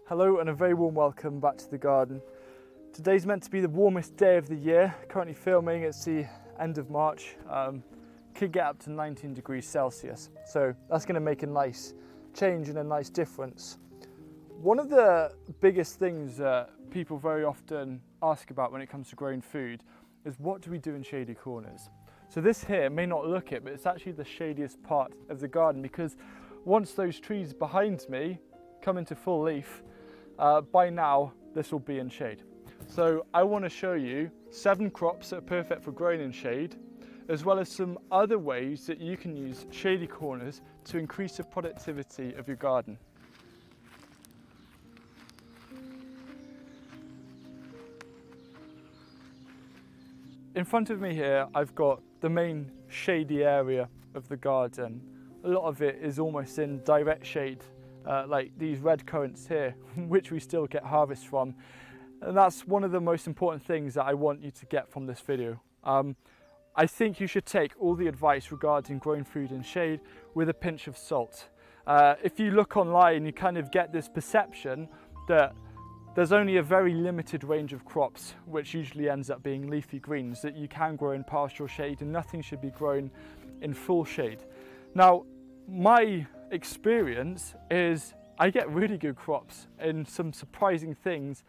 Hello and a very warm welcome back to the garden. Today's meant to be the warmest day of the year. Currently filming, it's the end of March. Could get up to 19 degrees Celsius. So that's going to make a nice change and a nice difference. One of the biggest things that people very often ask about when it comes to growing food is what do we do in shady corners? So this here may not look it, but it's actually the shadiest part of the garden, because once those trees behind me come into full leaf, by now this will be in shade. So I want to show you 7 crops that are perfect for growing in shade, as well as some other ways that you can use shady corners to increase the productivity of your garden. In front of me here, I've got the main shady area of the garden. A lot of it is almost in direct shade, like these red currants here, which we still get harvest from. And that's one of the most important things that I want you to get from this video. I think you should take all the advice regarding growing food in shade with a pinch of salt. If you look online, you kind of get this perception that there's only a very limited range of crops, which usually ends up being leafy greens, that you can grow in partial shade and nothing should be grown in full shade. Now, my experience is I get really good crops in some surprising things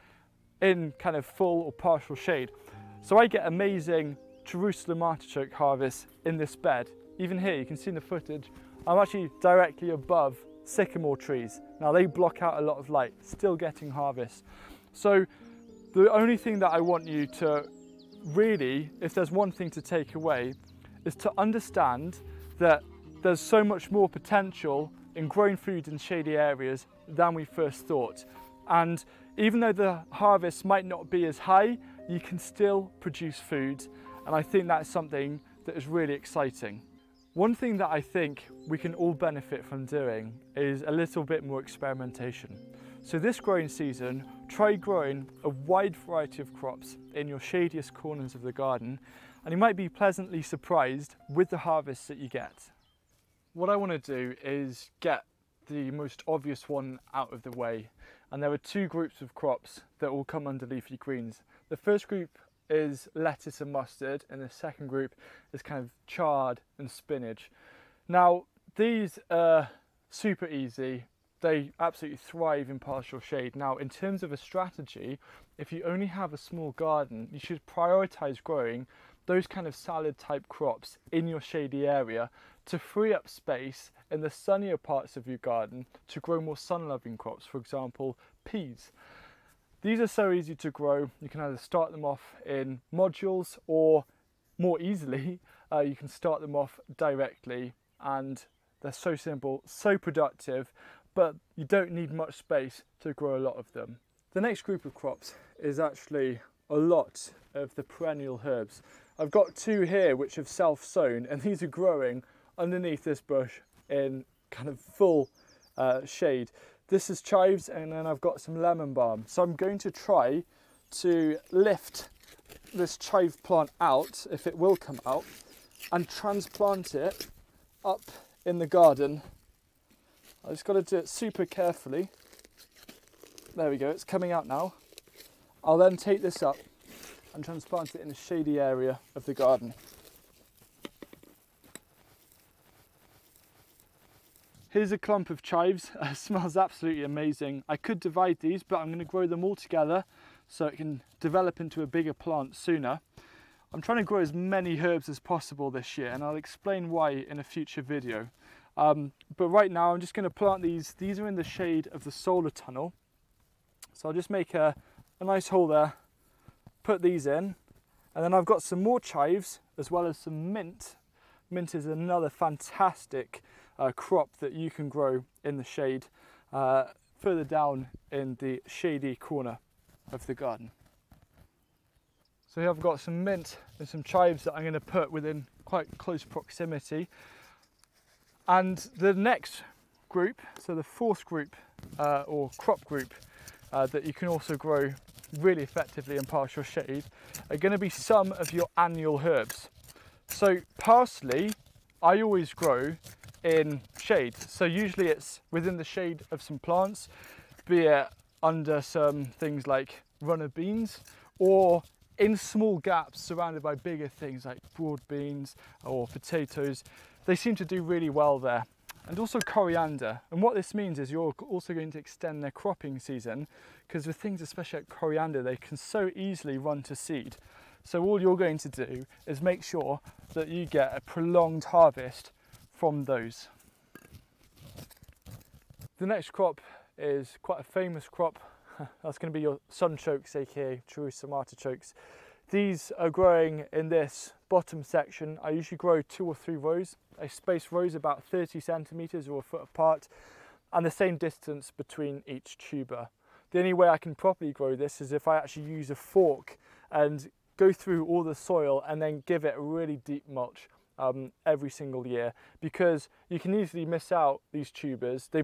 in kind of full or partial shade. So I get amazing Jerusalem artichoke harvests in this bed. Even here, you can see in the footage, I'm actually directly above sycamore trees. Now they block out a lot of light, still getting harvest. So the only thing that I want you to really, if there's one thing to take away, is to understand that there's so much more potential in growing food in shady areas than we first thought. And even though the harvest might not be as high, you can still produce food. And I think that's something that is really exciting. One thing that I think we can all benefit from doing is a little bit more experimentation. So this growing season, try growing a wide variety of crops in your shadiest corners of the garden, and you might be pleasantly surprised with the harvests that you get. What I want to do is get the most obvious one out of the way, and there are 2 groups of crops that will come under leafy greens. The first group is lettuce and mustard, and the second group is kind of chard and spinach. Now these are super easy, they absolutely thrive in partial shade. Now in terms of a strategy, if you only have a small garden, you should prioritize growing those kind of salad type crops in your shady area to free up space in the sunnier parts of your garden to grow more sun-loving crops, for example peas. These are so easy to grow. You can either start them off in modules, or more easily, you can start them off directly, and they're so simple, so productive, but you don't need much space to grow a lot of them. The next group of crops is actually a lot of the perennial herbs. I've got 2 here which have self-sown, and these are growing underneath this bush in kind of full shade. This is chives, and then I've got some lemon balm. So I'm going to try to lift this chive plant out, if it will come out, and transplant it up in the garden. I just got to do it super carefully. There we go, it's coming out now. I'll then take this up and transplant it in a shady area of the garden. Here's a clump of chives. It smells absolutely amazing. I could divide these, but I'm going to grow them all together so it can develop into a bigger plant sooner. I'm trying to grow as many herbs as possible this year, and I'll explain why in a future video. But right now I'm just going to plant these. These are in the shade of the solar tunnel. So I'll just make a nice hole there, put these in, and then I've got some more chives as well as some mint. Mint is another fantastic crop that you can grow in the shade further down in the shady corner of the garden. So here I've got some mint and some chives that I'm going to put within quite close proximity. And the next group, so the 4th group or crop group that you can also grow really effectively in partial shade, are going to be some of your annual herbs. So parsley, I always grow in shade. So usually it's within the shade of some plants, be it under some things like runner beans, or in small gaps surrounded by bigger things like broad beans or potatoes. They seem to do really well there. And also coriander. And what this means is you're also going to extend their cropping season, because with things especially like coriander, they can so easily run to seed. So all you're going to do is make sure that you get a prolonged harvest from those. The next crop is quite a famous crop. That's going to be your sunchokes, aka Jerusalem artichokes. These are growing in this bottom section. I usually grow 2 or 3 rows. I space rows about 30 centimeters or a foot apart, and the same distance between each tuber. The only way I can properly grow this is if I actually use a fork and go through all the soil and then give it a really deep mulch every single year, because you can easily miss out these tubers. They're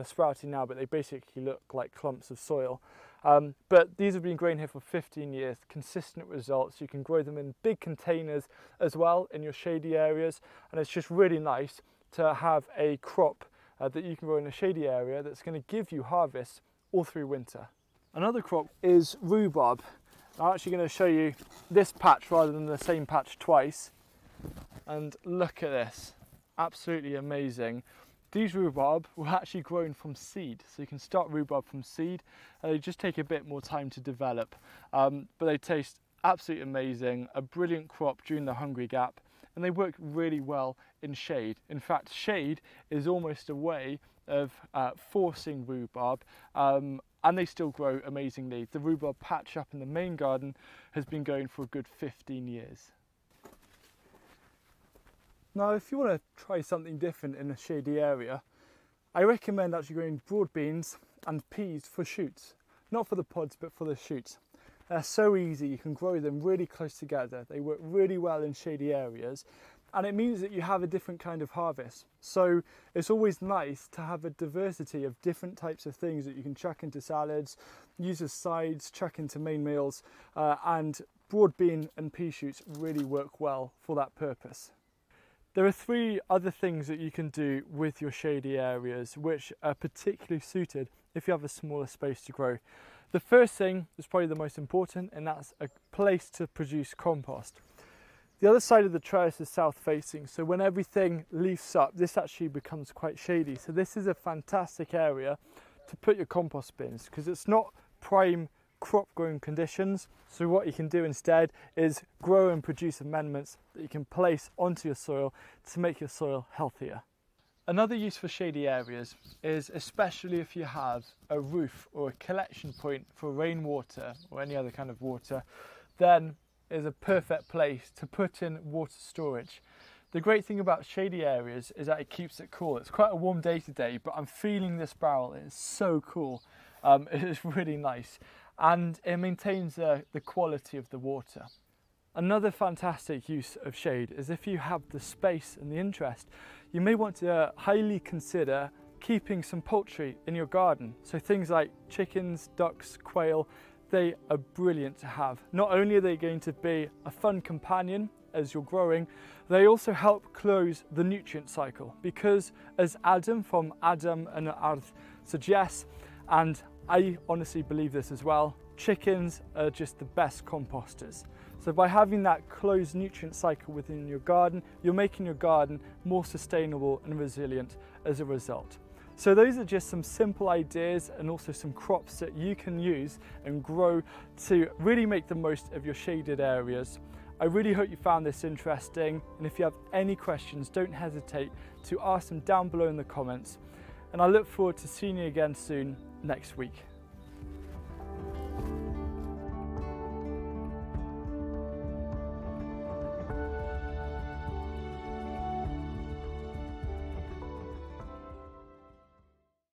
sprouting now, but they basically look like clumps of soil. But these have been growing here for 15 years, consistent results. You can grow them in big containers as well in your shady areas, and it's just really nice to have a crop that you can grow in a shady area that's going to give you harvest all through winter. Another crop is rhubarb. I'm actually going to show you this patch rather than the same patch twice. And look at this, absolutely amazing. These rhubarb were actually grown from seed, so you can start rhubarb from seed, and they just take a bit more time to develop, but they taste absolutely amazing, a brilliant crop during the Hungry Gap, and they work really well in shade. In fact, shade is almost a way of forcing rhubarb, and they still grow amazingly. The rhubarb patch up in the main garden has been going for a good 15 years. Now, if you want to try something different in a shady area, I recommend actually growing broad beans and peas for shoots. Not for the pods, but for the shoots. They're so easy, you can grow them really close together. They work really well in shady areas, and it means that you have a different kind of harvest. So it's always nice to have a diversity of different types of things that you can chuck into salads, use as sides, chuck into main meals, and broad bean and pea shoots really work well for that purpose. There are 3 other things that you can do with your shady areas which are particularly suited if you have a smaller space to grow. The first thing is probably the most important, and that's a place to produce compost. The other side of the trellis is south facing, so when everything leaves up, this actually becomes quite shady. So this is a fantastic area to put your compost bins, because it's not prime crop growing conditions. So what you can do instead is grow and produce amendments that you can place onto your soil to make your soil healthier. Another use for shady areas is, especially if you have a roof or a collection point for rainwater or any other kind of water, then is a perfect place to put in water storage. The great thing about shady areas is that it keeps it cool. It's quite a warm day today, but I'm feeling this barrel. It's so cool. It is really nice, and it maintains the quality of the water. Another fantastic use of shade is if you have the space and the interest, you may want to highly consider keeping some poultry in your garden. So things like chickens, ducks, quail, they are brilliant to have. Not only are they going to be a fun companion as you're growing, they also help close the nutrient cycle, because as Adam from Adam and Arth suggests, and I honestly believe this as well, chickens are just the best composters. So by having that closed nutrient cycle within your garden, you're making your garden more sustainable and resilient as a result. So those are just some simple ideas and also some crops that you can use and grow to really make the most of your shaded areas. I really hope you found this interesting, and if you have any questions, don't hesitate to ask them down below in the comments. And I look forward to seeing you again soon next week.